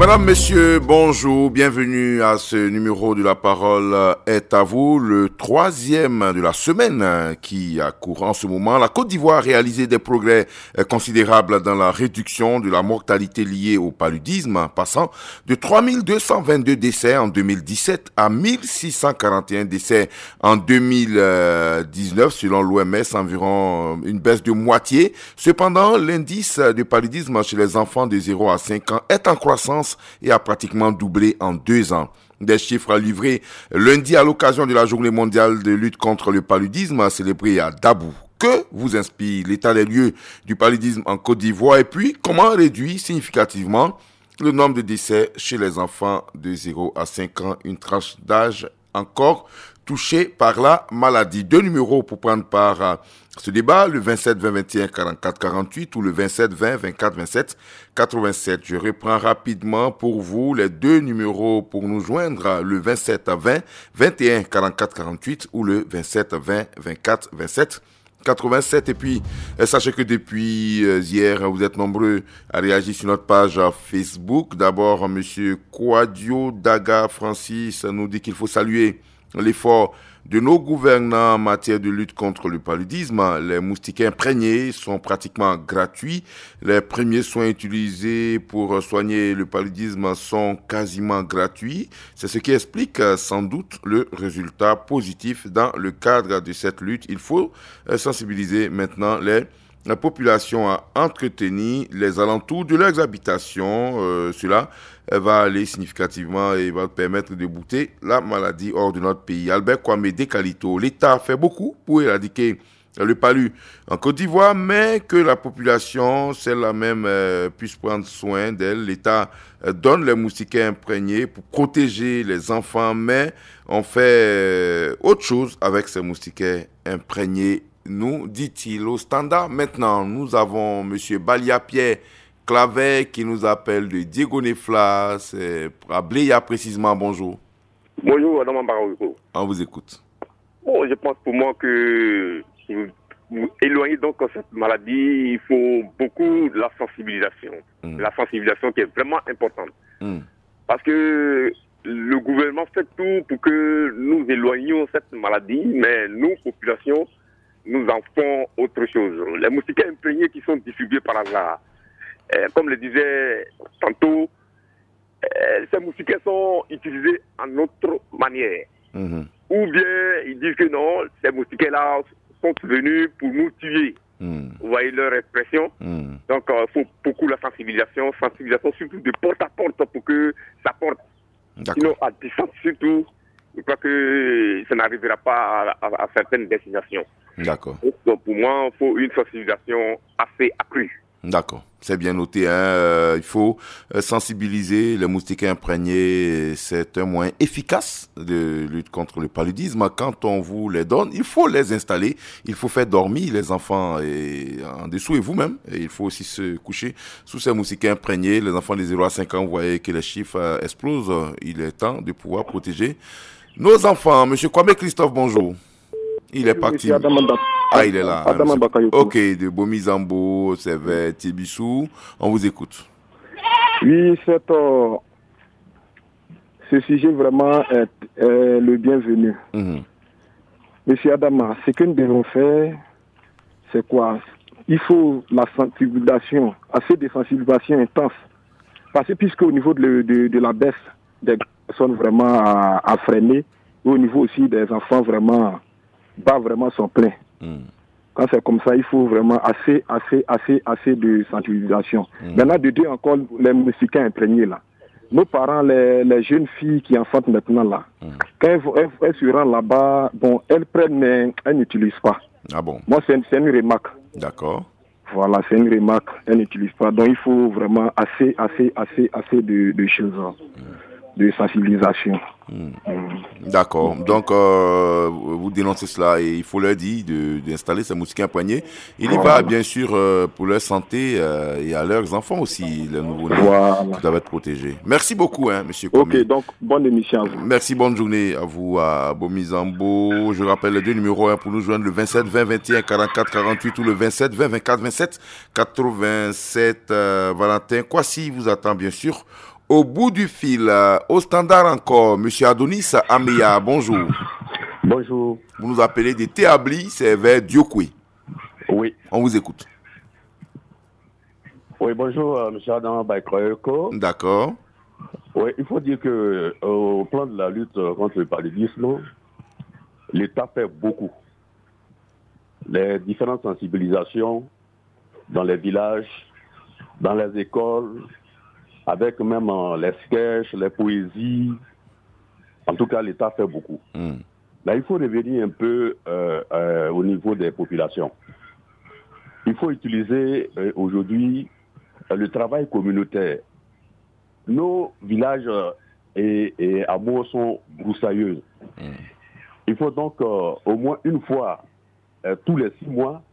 Madame, Messieurs, bonjour, bienvenue à ce numéro de La Parole est à vous, le troisième de la semaine qui court en ce moment. La Côte d'Ivoire a réalisé des progrès considérables dans la réduction de la mortalité liée au paludisme, passant de 3222 décès en 2017 à 1641 décès en 2019, selon l'OMS, environ une baisse de moitié. Cependant, l'indice de paludisme chez les enfants de 0 à 5 ans est en croissance et a pratiquement doublé en 2 ans. Des chiffres livrés lundi à l'occasion de la Journée mondiale de lutte contre le paludisme célébrée à Dabou. Que vous inspire l'état des lieux du paludisme en Côte d'Ivoire et puis comment réduire significativement le nombre de décès chez les enfants de 0 à 5 ans, une tranche d'âge encore touchée par la maladie. 2 numéros pour prendre part à ce débat, le 27 20 21 44 48 ou le 27 20 24 27 87. Je reprends rapidement pour vous les 2 numéros pour nous joindre, le 27 20 21 44 48 ou le 27 20 24 27 87. Et puis, sachez que depuis hier, vous êtes nombreux à réagir sur notre page Facebook. D'abord, monsieur Kouadio Daga Francis nous dit qu'il faut saluer l'effort de nos gouvernants en matière de lutte contre le paludisme. Les moustiquaires imprégnés sont pratiquement gratuits. Les premiers soins utilisés pour soigner le paludisme sont quasiment gratuits. C'est ce qui explique sans doute le résultat positif dans le cadre de cette lutte. Il faut sensibiliser maintenant la population à entretenir les alentours de leurs habitations. Cela va aller significativement et va permettre de bouter la maladie hors de notre pays. Albert Kwame Dekalito, l'État fait beaucoup pour éradiquer le palu en Côte d'Ivoire, mais que la population, celle-là même, puisse prendre soin d'elle. L'État donne les moustiquaires imprégnés pour protéger les enfants, mais on fait autre chose avec ces moustiquaires imprégnés, nous dit-il. Au standard, maintenant, nous avons M. Balia Pierre Clavet qui nous appelle de Diego Nefla, c'est à Bléa précisément. Bonjour. Bonjour, Adam Ambaroiko. On vous écoute. Bon, je pense pour moi que vous éloigner donc de cette maladie, il faut beaucoup de la sensibilisation. La sensibilisation qui est vraiment importante. Parce que le gouvernement fait tout pour que nous éloignions cette maladie, mais nous, population, nous en faisons autre chose. Les moustiquaires imprégnés qui sont distribués par hasard, comme le disait tantôt, ces moustiquaires sont utilisés en autre manière. Ou bien ils disent que non, ces moustiquaires-là sont venus pour nous tuer. Vous voyez leur expression. Donc il faut beaucoup la sensibilisation surtout de porte à porte pour que ça porte. Sinon à distance surtout, je crois que ça n'arrivera pas à certaines destinations. D'accord. Donc pour moi, il faut une sensibilisation assez accrue. D'accord, c'est bien noté. Il faut sensibiliser les moustiquaires imprégnés. C'est un moyen efficace de lutte contre le paludisme. Quand on vous les donne, il faut les installer. Il faut faire dormir les enfants en dessous et vous-même. Et il faut aussi se coucher sous ces moustiquaires imprégnés. Les enfants de 0 à 5 ans, vous voyez que les chiffres explosent. Il est temps de pouvoir protéger nos enfants. Monsieur Kwame Christophe, bonjour. Il est parti. Ah, il est là. Ok, de Bomizambo, Sévère, Tibissou. On vous écoute. Oui, ce sujet vraiment est le bienvenu. Monsieur Adama, ce que nous devons faire, c'est quoi? Il faut la sensibilisation, assez de sensibilisation intense. Parce que puisque au niveau de la baisse des personnes vraiment à freiner, et au niveau aussi des enfants vraiment sont pleins. Quand c'est comme ça, il faut vraiment assez de sensibilisation. Maintenant, de dire encore les moustiquaires imprégnés là. Nos parents, les jeunes filles qui enfantent maintenant là, quand elles se rendent là-bas, bon, elles prennent, mais elles n'utilisent pas. Ah bon? Moi, c'est une remarque. D'accord. Voilà, c'est une remarque. Elles n'utilisent pas. Donc, il faut vraiment assez de choses, de sensibilisation. D'accord. Donc, vous dénoncez cela et il faut leur dire d'installer ces moustiquaires imprégnés. Il y va, bien sûr, pour leur santé et à leurs enfants aussi, les nouveau-nés qui doivent être protégés. Merci beaucoup, monsieur Kwame. Ok, donc, bonne émission à vous. Merci, bonne journée à vous, à Bomizambo. Je rappelle les 2 numéros pour nous joindre, le 27 20 21 44 48 ou le 27 20 24 27 87. Valentin Kwasi vous attend, bien sûr, Au bout du fil, au standard encore, M. Adonis Ameya, bonjour. Bonjour. Vous nous appelez des Théabli, c'est vers Diokwe. Oui. On vous écoute. Oui, bonjour, M. Adam Baïkroyoko. D'accord. Oui, il faut dire que au plan de la lutte contre le paludisme, l'État fait beaucoup. Les différentes sensibilisations dans les villages, dans les écoles, avec même les sketchs, les poésies. En tout cas, l'État fait beaucoup. Là, il faut revenir un peu au niveau des populations. Il faut utiliser aujourd'hui le travail communautaire. Nos villages et hameaux sont broussailleux. Il faut donc au moins une fois tous les 6 mois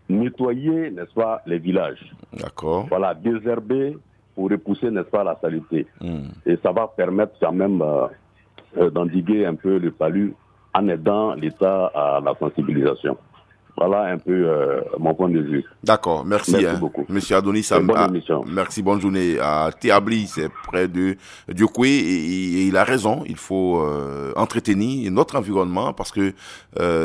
nettoyer, n'est-ce pas, les villages. D'accord. Voilà, désherber pour repousser, n'est-ce pas, la saleté. Et ça va permettre quand même d'endiguer un peu le palu en aidant l'État à la sensibilisation. Voilà un peu mon point de vue. D'accord, merci beaucoup. Monsieur Adonis, merci, bonne journée. À Théabli, c'est près de Diokwe et il a raison, il faut entretenir notre environnement parce que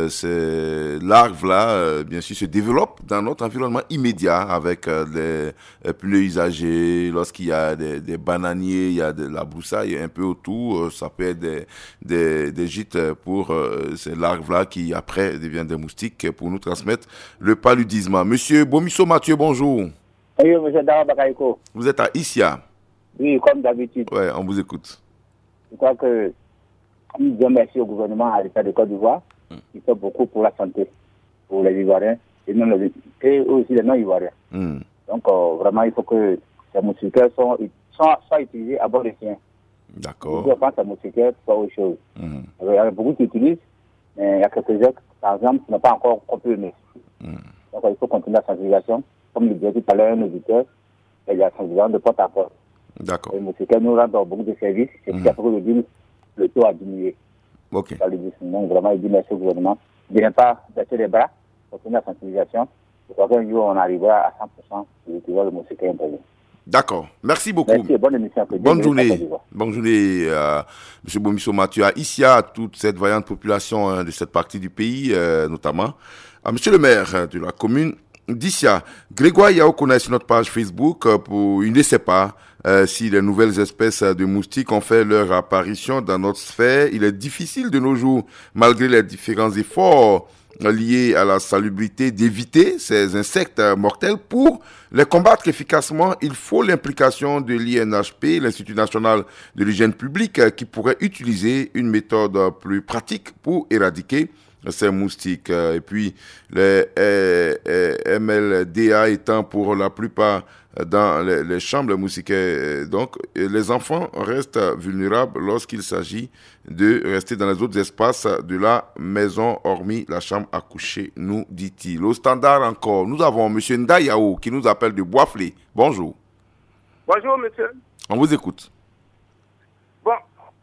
ces larves-là, bien sûr, se développent dans notre environnement immédiat avec les pneus usagés, lorsqu'il y a des bananiers, il y a de la broussaille un peu autour, ça peut être des gîtes pour ces larves-là qui après deviennent des moustiques pour nous transmettre le paludisme. Monsieur Bomisso Mathieu, bonjour. Oui, monsieur Dara Bakaïko. Vous êtes à Issia. Oui, comme d'habitude. Oui, on vous écoute. Je crois que nous disons merci au gouvernement, à l'État de Côte d'Ivoire, qui fait beaucoup pour la santé, pour les Ivoiriens et aussi les non-Ivoiriens. Donc, vraiment, il faut que ces moustiquaires soient utilisés à bon escient. D'accord. Je pense que ces moustiquaires soient autre chose. Il y a beaucoup qui utilisent, mais il y a quelques-uns, par exemple, qui n'ont pas encore compris. Donc, il faut continuer la sensibilisation. Comme le disait tout à l'heure, un auditeur, il y a la sensibilisation de porte à porte. D'accord. Les moustiquaires nous rendent beaucoup de services. C'est ce qui a fait le taux a diminué. Ok. Donc, vraiment, il dit merci au gouvernement. Il ne vient pas baisser les bras, continuer la sensibilisation. Je crois qu'un jour, on arrivera à 100% de l'utilisation de moustiquaires interdits. D'accord. Merci beaucoup. Merci, bonne émission. Bonne journée. Bonne journée, M. Bomisso Mathieu. Ici, à toute cette vaillante population de cette partie du pays, notamment à M. le maire de la commune d'Issia. Grégoire Yao connaît sur notre page Facebook il ne sait pas si les nouvelles espèces de moustiques ont fait leur apparition dans notre sphère. Il est difficile de nos jours, malgré les différents efforts liés à la salubrité, d'éviter ces insectes mortels. Pour les combattre efficacement, il faut l'implication de l'INHP, l'Institut national de l'hygiène publique, qui pourrait utiliser une méthode plus pratique pour éradiquer ces moustiques. Et puis, les MLDA étant pour la plupart dans les chambres moustiquaires. Donc, les enfants restent vulnérables lorsqu'il s'agit de rester dans les autres espaces de la maison, hormis la chambre à coucher, nous dit-il. Au standard encore, nous avons M. Ndayao qui nous appelle de Boisflé. Bonjour. Bonjour, monsieur. On vous écoute. Bon,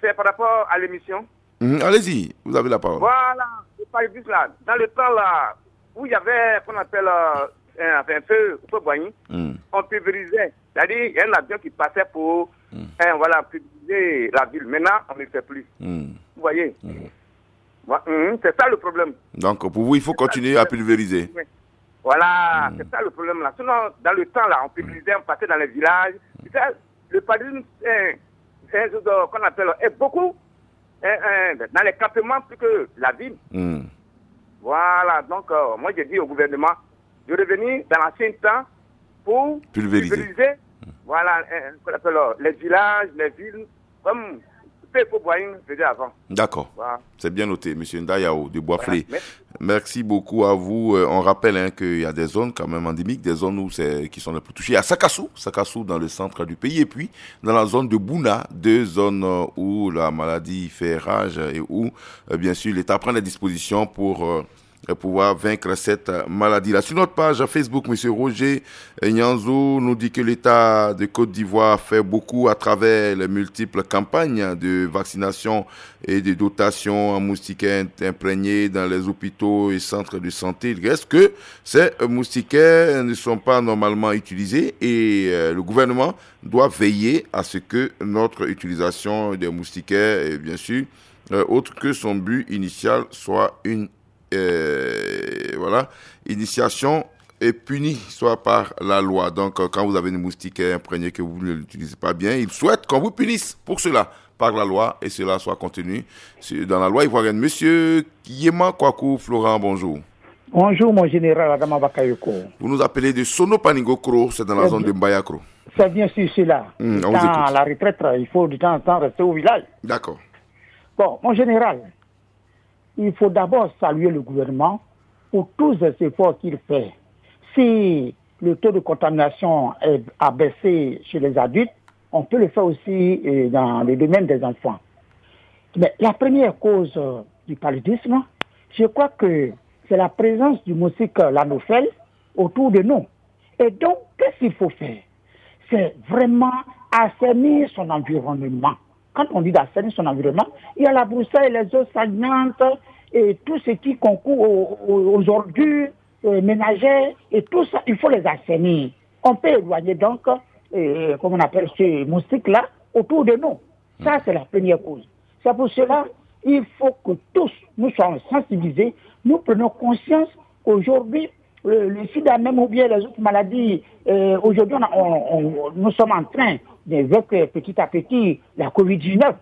c'est par rapport à l'émission. Allez-y, vous avez la parole. Voilà, je parle juste là. Dans le temps là, où il y avait, qu'on appelle un feu boigny, on pulvérisait. C'est-à-dire, il y a un avion qui passait pour pulvériser la ville. Maintenant, on ne le fait plus. Vous voyez c'est ça le problème. Donc, pour vous, il faut continuer à pulvériser. Voilà, c'est ça le problème là. Sinon, dans le temps là, on pulvérisait, on passait dans les villages. Le paludisme, c'est un chose qu'on appelle, est beaucoup dans les campements plus que la ville. Voilà, donc moi j'ai dit au gouvernement de revenir dans l'ancien temps pour pulvériser voilà, qu'on appelle les villages, les villes, comme Pépo-Boying faisait avant. D'accord, voilà. C'est bien noté, M. Ndayao de Boisflé. Voilà. Merci beaucoup à vous. On rappelle qu'il y a des zones quand même endémiques, des zones qui sont les plus touchées. À Sakassou dans le centre du pays, et puis dans la zone de Bouna, 2 zones où la maladie fait rage et où, bien sûr, l'État prend les dispositions pour pouvoir vaincre cette maladie-là. Sur notre page Facebook, M. Roger Nyanzou nous dit que l'État de Côte d'Ivoire fait beaucoup à travers les multiples campagnes de vaccination et de dotation en moustiquaires imprégnés dans les hôpitaux et centres de santé. Il reste que ces moustiquaires ne sont pas normalement utilisés et le gouvernement doit veiller à ce que notre utilisation des moustiquaires, et bien sûr, autre que son but initial, soit une initiation est punie soit par la loi. Donc, quand vous avez une moustiquaire imprégnée que vous ne l'utilisez pas bien, il souhaite qu'on vous punisse pour cela par la loi et cela soit contenu dans la loi ivoirienne. Monsieur Yema Kwaku Florent, bonjour. Bonjour, mon général Adama Bakayoko. Vous nous appelez de Sonopaningokro, c'est dans la zone de Mbayakro. C'est bien sûr cela. Dans la retraite, il faut de temps en temps rester au village. D'accord. Bon, mon général, il faut d'abord saluer le gouvernement pour tous les efforts qu'il fait. Si le taux de contamination a baissé chez les adultes, on peut le faire aussi dans le domaine des enfants. Mais la première cause du paludisme, je crois que c'est la présence du moustique l'anophèle autour de nous. Et donc, qu'est-ce qu'il faut faire? C'est vraiment assainir son environnement. Quand on dit d'assainir son environnement, il y a la broussaille, les eaux stagnantes et tout ce qui concourt aux ordures ménagères et tout ça, il faut les assainir. On peut éloigner donc, comme on appelle ce moustique-là, autour de nous. Ça, c'est la première cause. C'est pour cela il faut que tous nous soyons sensibilisés, nous prenons conscience qu'aujourd'hui, le sida même ou bien les autres maladies, aujourd'hui nous sommes en train d'évoquer petit à petit la Covid-19.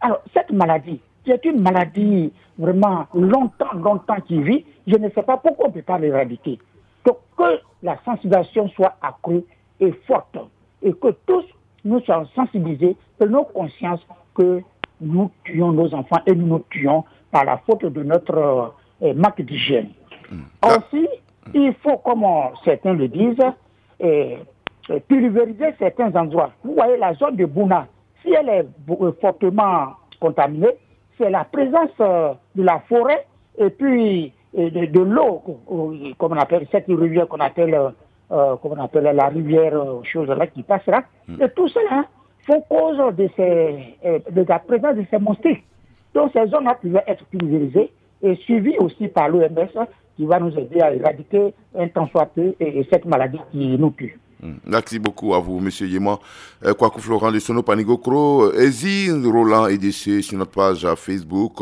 Alors cette maladie, c'est une maladie vraiment longtemps qui vit, je ne sais pas pourquoi on ne peut pas l'éradiquer. Donc que la sensibilisation soit accrue et forte et que tous nous soyons sensibilisés, prenons conscience que nous tuons nos enfants et nous nous tuons par la faute de notre manque d'hygiène. Aussi, il faut, comme certains le disent, pulvériser certains endroits. Vous voyez la zone de Bouna, si elle est fortement contaminée, c'est la présence de la forêt et puis de l'eau, comme on appelle cette rivière qu'on appelle, la rivière, chose là qui passe là. Et tout cela font cause de la présence de ces moustiques. Donc ces zones-là pouvaient être pulvérisées et suivies aussi par l'OMS qui va nous aider à éradiquer un temps soit peu et cette maladie qui nous tue. Merci beaucoup à vous, M. Yema. Kwaku Florent de Sonopaningokro. Ezir Roland EDC sur notre page à Facebook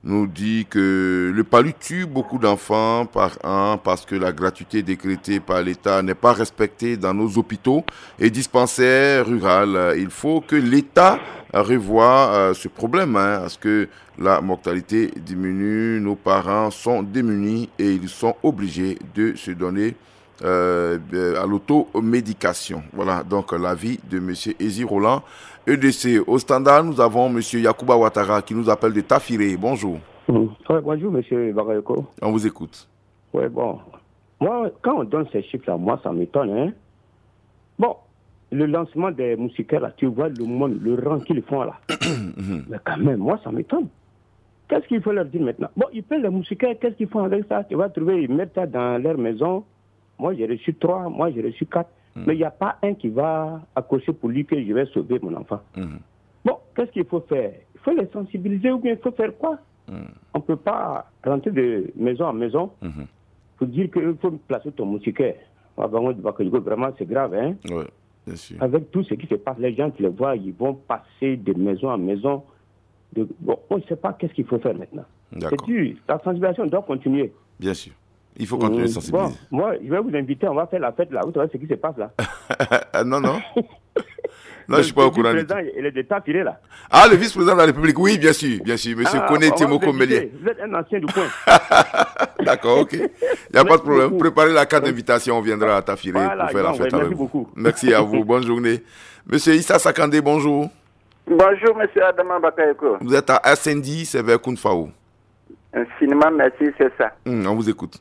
nous dit que le palu tue beaucoup d'enfants par an parce que la gratuité décrétée par l'État n'est pas respectée dans nos hôpitaux et dispensaires ruraux. Il faut que l'État revoie ce problème parce que la mortalité diminue, nos parents sont démunis et ils sont obligés de se donner à l'automédication. Voilà donc l'avis de M. Ezir Roland, EDC. Au standard, nous avons M. Yacouba Ouattara qui nous appelle de Tafiré. Bonjour. Ouais, bonjour, M. Bagayoko. On vous écoute. Oui, bon. Moi, quand on donne ces chiffres-là, moi, ça m'étonne. Hein? Bon, le lancement des moustiquaires, là, tu vois le monde, le rang qu'ils font là. Mais quand même, moi, ça m'étonne. Qu'est-ce qu'il faut leur dire maintenant? Bon, ils prennent les moustiquaires, qu'est-ce qu'ils font avec ça? Tu vas trouver, ils mettent ça dans leur maison. Moi, j'ai reçu 3, moi, j'ai reçu 4. Mais il n'y a pas un qui va accrocher pour lui que je vais sauver mon enfant. Bon, qu'est-ce qu'il faut faire? Il faut les sensibiliser ou bien il faut faire quoi? On ne peut pas rentrer de maison en maison pour dire qu'il faut placer ton moustiquaire. Vraiment, c'est grave, hein? Oui, bien sûr. Avec tout ce qui se passe, les gens qui les voient, ils vont passer de maison en maison. Bon, on ne sait pas qu'est-ce qu'il faut faire maintenant. C'est dur. La sensibilisation doit continuer. Bien sûr. Il faut continuer de sensibiliser. Bon, moi, je vais vous inviter, on va faire la fête là. Vous savez ce qui se passe là. Non. Non, je ne suis pas au courant. Le vice-président, il est de Tafiré là. Ah, le vice-président de la République, oui, bien sûr. Monsieur Koné Timoko Mélier. Vous êtes un ancien du coin. D'accord, ok. Il n'y a pas de problème. Préparez la carte d'invitation, on viendra à Tafiré pour faire la fête avec vous. Beaucoup. Merci à vous, bonne journée. Monsieur Issa Sakandé, bonjour. Bonjour, monsieur Adama Bakayoko. Vous êtes à Assendi, c'est vers Kounfaou. Infiniment merci, c'est ça. On vous écoute.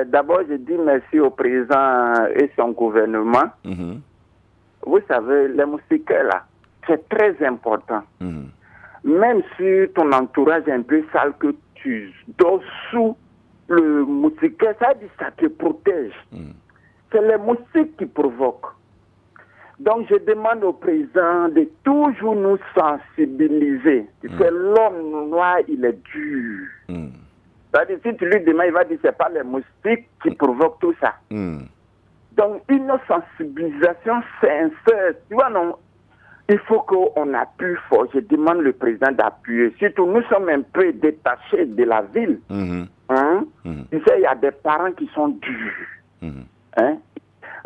D'abord, je dis merci au président et son gouvernement. Vous savez, les moustiquaires là, c'est très important. Même si ton entourage est un peu sale, que tu dors sous le moustiquaire, ça dit ça te protège. C'est les moustiques qui provoquent. Donc, je demande au président de toujours nous sensibiliser. C'est l'homme noir, il est dur. C'est-à-dire, si tu lui demandes, il va dire, c'est pas les moustiques qui provoquent tout ça. Donc, une sensibilisation sincère. Tu vois, non, il faut qu'on appuie fort. Je demande le président d'appuyer. Surtout, nous sommes un peu détachés de la ville. Tu sais, il y a des parents qui sont durs.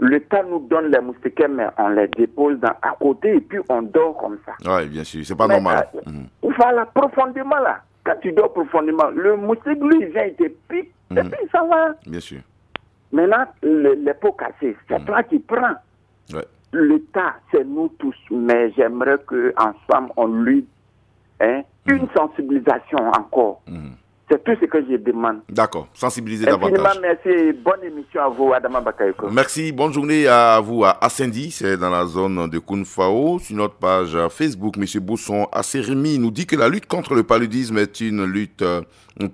L'État nous donne les moustiquaires, mais on les dépose à côté et puis on dort comme ça. Oui, bien sûr, c'est pas normal. Voilà, profondément là. Quand tu dors profondément, le moustique, lui, il vient, il te pique, et puis ça va. Bien sûr. Maintenant, les pots cassés, c'est toi qui prends. Ouais. L'État, c'est nous tous, mais j'aimerais qu'ensemble, on lui une sensibilisation encore. C'est tout ce que je demande. D'accord, sensibiliser davantage. Infiniment merci. Bonne émission à vous, Adama Bakayoko. Merci, bonne journée à vous à Assendi, c'est dans la zone de Kounfao. Sur notre page Facebook, M. Bousson Asserimi nous dit que la lutte contre le paludisme est une lutte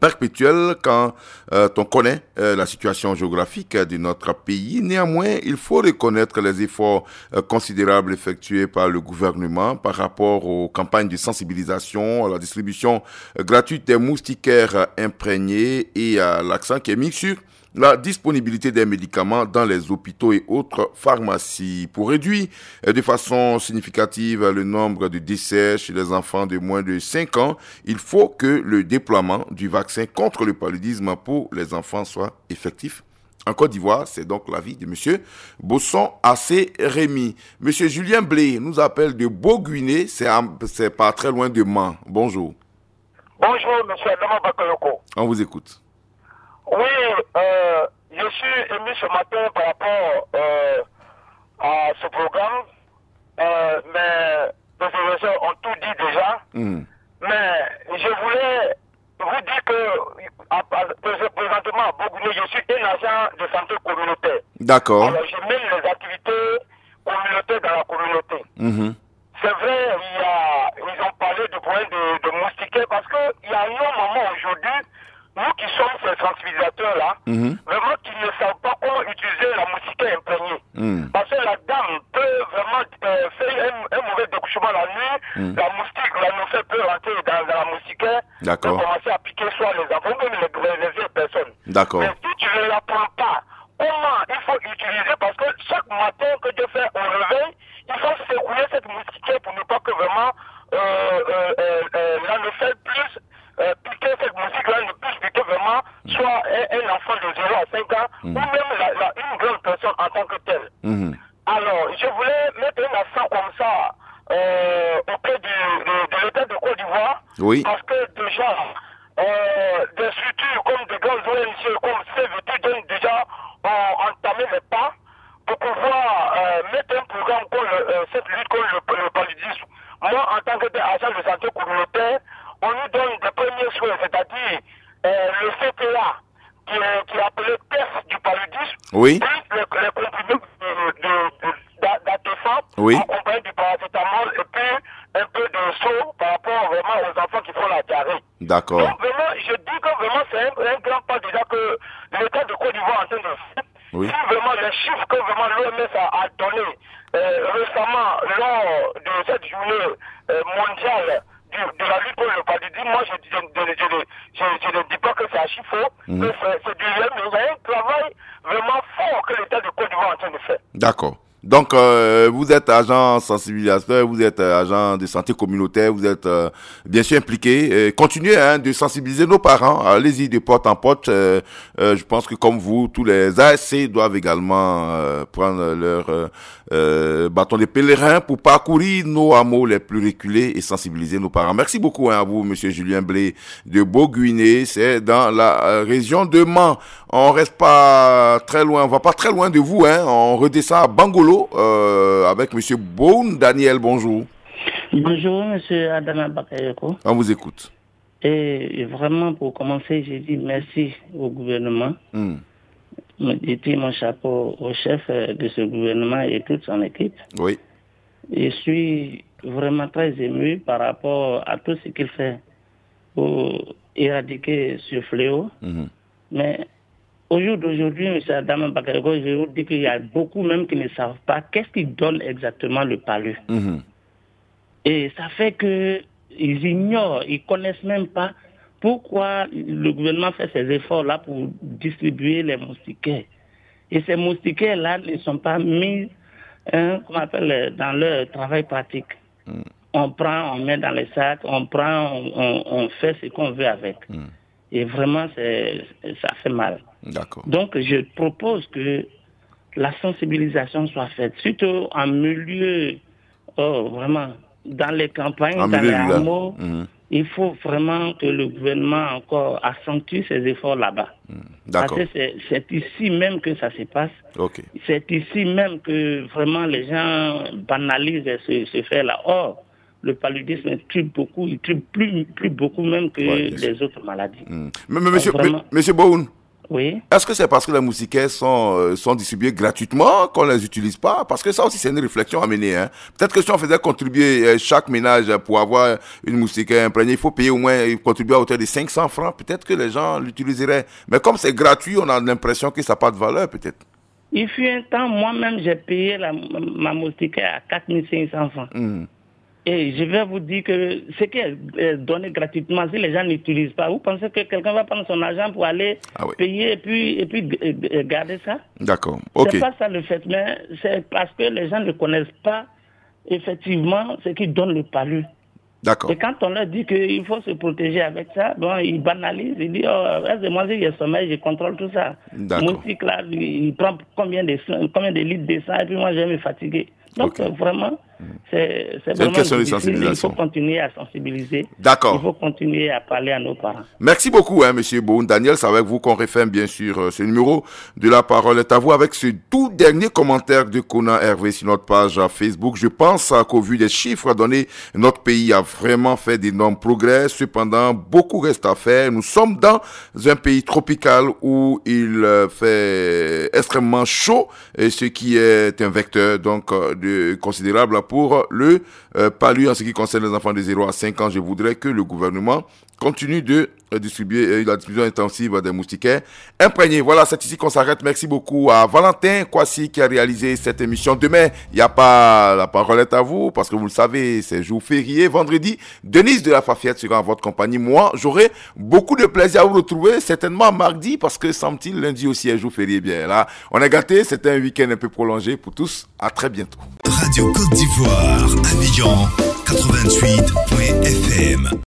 perpétuelle quand on connaît la situation géographique de notre pays. Néanmoins, il faut reconnaître les efforts considérables effectués par le gouvernement par rapport aux campagnes de sensibilisation, à la distribution gratuite des moustiquaires imprégnés et à l'accent qui est mis sur la disponibilité des médicaments dans les hôpitaux et autres pharmacies. Pour réduire de façon significative le nombre de décès chez les enfants de moins de 5 ans, il faut que le déploiement du vaccin contre le paludisme pour les enfants soit effectif. En Côte d'Ivoire, c'est donc l'avis de M. Bosson Asserimi. M. Julien Blé nous appelle de Beauguiné, c'est pas très loin de Mans. Bonjour. Bonjour, M. Adama Bakayoko. On vous écoute. Oui, je suis ému ce matin par rapport à ce programme, mais les professeurs ont tout dit déjà. Mais je voulais vous dire que présentement à Beauguiné, je suis un agent de santé communautaire. D'accord. Alors je mène les activités communautaires dans la communauté. C'est vrai, ils ont parlé du problème de moustiquaires parce qu'il y a un moment aujourd'hui, nous qui sommes ces sensibilisateurs-là, vraiment qui ne savent pas comment utiliser la moustiquaire imprégnée. Parce que la dame peut vraiment faire un mauvais découchement la nuit, la moustique nous fait peur rentrer dans la moustiquaire, et commencer à piquer soit les enfants, même les vieilles personnes. D'accord. Mais si tu ne l'apprends pas, comment il faut utiliser, parce que chaque matin que je fais au réveil, il faut secouer cette moustiquaire pour ne pas que vraiment là ne fait plus piquer cette musique-là, ne puisse piquer vraiment soit un enfant de 0 à 5 ans ou même une grande personne en tant que telle. Alors, je voulais mettre un accent comme ça auprès de l'État de Côte d'Ivoire, parce que déjà, des structures comme des grandes ONG comme CVT déjà ont entamé les pas pour pouvoir mettre un programme contre cette lutte contre le paludisme. Moi, en tant qu'agent de santé communautaire, on nous donne des premiers soins, c'est-à-dire le CTA, qui est appelé test du paludisme, oui. Puis les comprimés d'Atefan, accompagnés du paracétamol, et puis un peu de seau par rapport vraiment aux enfants qui font la diarrhée. D'accord. Donc vraiment, je dis que vraiment c'est un grand pas déjà que l'État de Côte d'Ivoire est en train de faire. Oui. Si vraiment les chiffres que vraiment l'OMS a donné récemment lors de cette journée mondiale de la lutte contre le paludisme, moi je ne dis pas que c'est archi faux, mais c'est du réel, mais il y a un travail vraiment fort que l'État de Côte d'Ivoire est en train de faire. D'accord. Donc, vous êtes agent sensibilisateur, vous êtes agent de santé communautaire, vous êtes bien sûr impliqué. Continuez de sensibiliser nos parents. Allez-y de porte en porte. Je pense que comme vous, tous les ASC doivent également prendre leur bâton de pèlerin pour parcourir nos hameaux les plus reculés et sensibiliser nos parents. Merci beaucoup à vous, Monsieur Julien Blé de Beauguiné. C'est dans la région de Mans. On reste pas très loin, on va pas très loin de vous. On redescend à Bangolo. Avec M. Boun Daniel, bonjour. Bonjour, M. Adama Bakayoko. On vous écoute. Et vraiment, pour commencer, j'ai dit merci au gouvernement. J'ai dit mon chapeau au chef de ce gouvernement et toute son équipe. Oui. Je suis vraiment très ému par rapport à tout ce qu'il fait pour éradiquer ce fléau. Mais au jour d'aujourd'hui, M. Adama Bakayoko, je vous dis qu'il y a beaucoup même qui ne savent pas qu'est-ce qui donne exactement le palu. Et ça fait qu'ils ignorent, ils ne connaissent même pas pourquoi le gouvernement fait ces efforts-là pour distribuer les moustiquaires. Et ces moustiquaires-là ne sont pas mis dans leur travail pratique. On prend, on met dans les sacs, on fait ce qu'on veut avec. Et vraiment, ça fait mal. Donc, je propose que la sensibilisation soit faite, surtout en milieu, vraiment, dans les campagnes, dans les hameaux. Il faut vraiment que le gouvernement encore accentue ses efforts là-bas. Parce que c'est ici même que ça se passe. C'est ici même que vraiment les gens banalisent ce fait-là. Or, le paludisme tue beaucoup, il tue plus beaucoup même que les autres maladies. Monsieur Boun, oui. Est-ce que c'est parce que les moustiquaires sont distribués gratuitement qu'on ne les utilise pas? Parce que ça aussi, c'est une réflexion à mener. Hein. Peut-être que si on faisait contribuer chaque ménage pour avoir une moustiquaire imprégnée, il faut payer au moins, contribuer à hauteur de 500 francs. Peut-être que les gens l'utiliseraient. Mais comme c'est gratuit, on a l'impression que ça n'a pas de valeur, peut-être. Il fut un temps, moi-même, j'ai payé ma moustiquaire à 4500 francs. Et je vais vous dire que ce qui est donné gratuitement, si les gens n'utilisent pas, vous pensez que quelqu'un va prendre son argent pour aller payer et puis garder ça? D'accord. C'est pas ça le fait, mais c'est parce que les gens ne connaissent pas effectivement ce qui donne le palu. D'accord. Et quand on leur dit qu'il faut se protéger avec ça, bon, ils banalisent, ils disent, moi j'ai sommeil, je contrôle tout ça. Moustique là, il prend combien de litres de sang et puis moi je vais me fatiguer. Donc vraiment, c'est vraiment difficile. Il faut continuer à sensibiliser. D'accord. Il faut continuer à parler à nos parents. Merci beaucoup, Monsieur Boun. Daniel, c'est avec vous qu'on referme bien sûr ce numéro de La Parole est à vous avec ce tout dernier commentaire de Conan Hervé sur notre page Facebook. Je pense qu'au vu des chiffres donnés, notre pays a vraiment fait d'énormes progrès. Cependant, beaucoup reste à faire. Nous sommes dans un pays tropical où il fait extrêmement chaud, et ce qui est un vecteur donc considérable pour le palu en ce qui concerne les enfants de 0 à 5 ans. Je voudrais que le gouvernement continue de distribuer la distribution intensive des moustiquaires imprégnés. Voilà, c'est ici qu'on s'arrête. Merci beaucoup à Valentin Kwasi qui a réalisé cette émission. Demain, il n'y a pas La Parole est à vous parce que vous le savez, c'est jour férié. Vendredi, Denise de la Fafiette sera en votre compagnie. Moi, j'aurai beaucoup de plaisir à vous retrouver, certainement mardi parce que semble-t-il, lundi aussi est jour férié. Bien là, on est gâtés. C'était un week-end un peu prolongé pour tous. À très bientôt. Radio Côte d'Ivoire, Abidjan 88.fm.